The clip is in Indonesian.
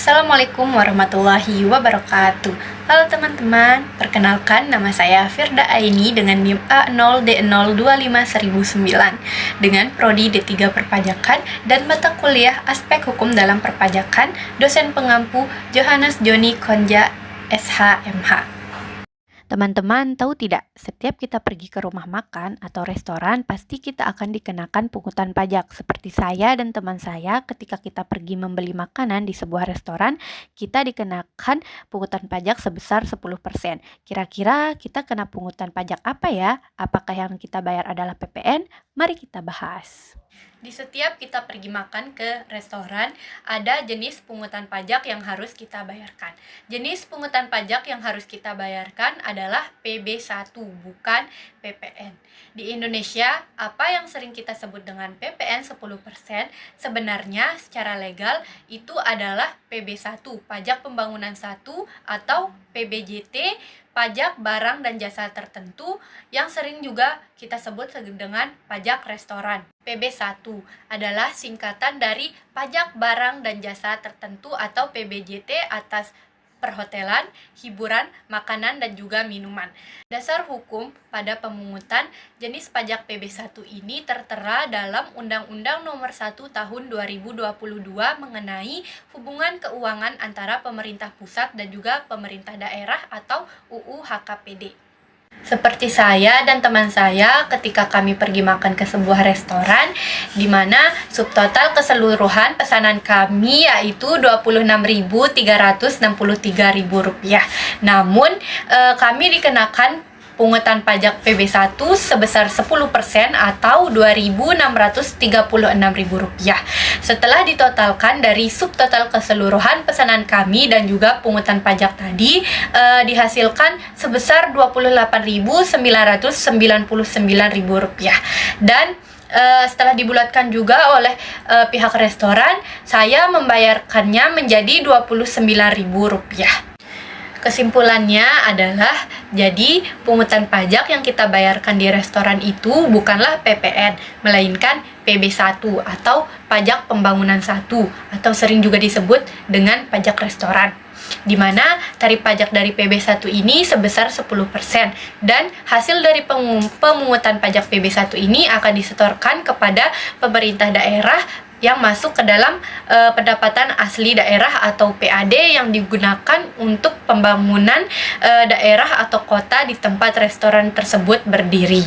Assalamualaikum warahmatullahi wabarakatuh. Halo teman-teman, perkenalkan nama saya Firda Aini dengan NIM A0D0251009 dengan Prodi D3 Perpajakan dan mata kuliah Aspek Hukum dalam Perpajakan, dosen pengampu Johannes Joni Konja SHMH. Teman-teman tahu tidak, setiap kita pergi ke rumah makan atau restoran, pasti kita akan dikenakan pungutan pajak. Seperti saya dan teman saya, ketika kita pergi membeli makanan di sebuah restoran, kita dikenakan pungutan pajak sebesar 10%. Kira-kira kita kena pungutan pajak apa ya? Apakah yang kita bayar adalah PPN? Mari kita bahas. Di setiap kita pergi makan ke restoran, ada jenis pungutan pajak yang harus kita bayarkan. Jenis pungutan pajak yang harus kita bayarkan adalah PB1, bukan PPN. Di Indonesia, apa yang sering kita sebut dengan PPN 10%, sebenarnya secara legal itu adalah PB1, Pajak Pembangunan 1, atau PBJT, Pajak Barang dan Jasa Tertentu, yang sering juga kita sebut dengan pajak restoran. PB1 adalah singkatan dari Pajak Barang dan Jasa Tertentu atau PBJT atas perhotelan, hiburan, makanan, dan juga minuman. Dasar hukum pada pemungutan jenis pajak PB1 ini tertera dalam Undang-Undang Nomor 1 Tahun 2022 mengenai hubungan keuangan antara pemerintah pusat dan juga pemerintah daerah atau UU HKPD. Seperti saya dan teman saya ketika kami pergi makan ke sebuah restoran di mana subtotal keseluruhan pesanan kami yaitu Rp26.363. Namun kami dikenakan pungutan pajak PB1 sebesar 10% atau Rp2.636.000. Setelah ditotalkan dari subtotal keseluruhan pesanan kami dan juga pungutan pajak tadi dihasilkan sebesar Rp28.999.000. Dan setelah dibulatkan juga oleh pihak restoran, saya membayarkannya menjadi Rp29.000. Kesimpulannya adalah, jadi pungutan pajak yang kita bayarkan di restoran itu bukanlah PPN, melainkan PB1 atau Pajak Pembangunan 1 atau sering juga disebut dengan pajak restoran, di mana tarif pajak dari PB1 ini sebesar 10% dan hasil dari pemungutan pajak PB1 ini akan disetorkan kepada pemerintah daerah yang masuk ke dalam pendapatan asli daerah atau PAD yang digunakan untuk pembangunan daerah atau kota di tempat restoran tersebut berdiri.